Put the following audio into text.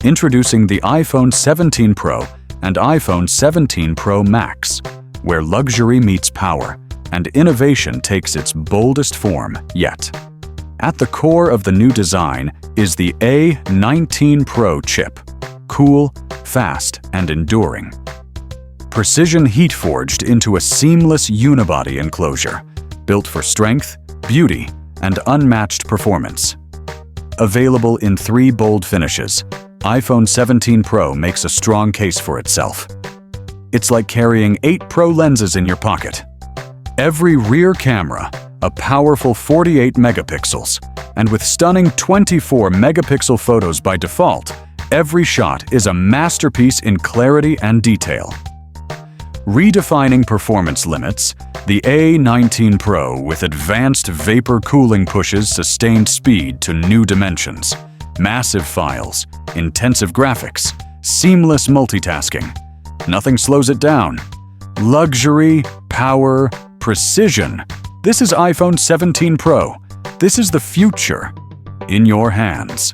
Introducing the iPhone 17 Pro and iPhone 17 Pro Max, where luxury meets power and innovation takes its boldest form yet. At the core of the new design is the A19 Pro chip, cool, fast, and enduring. Precision heat forged into a seamless unibody enclosure, built for strength, beauty, and unmatched performance. Available in 3 bold finishes, iPhone 17 Pro makes a strong case for itself. It's like carrying 8 Pro lenses in your pocket. Every rear camera, a powerful 48 megapixels, and with stunning 24 megapixel photos by default, every shot is a masterpiece in clarity and detail. Redefining performance limits, the A19 Pro with advanced vapor cooling pushes sustained speed to new dimensions. Massive files, intensive graphics, seamless multitasking. Nothing slows it down. Luxury, power, precision. This is iPhone 17 Pro. This is the future in your hands.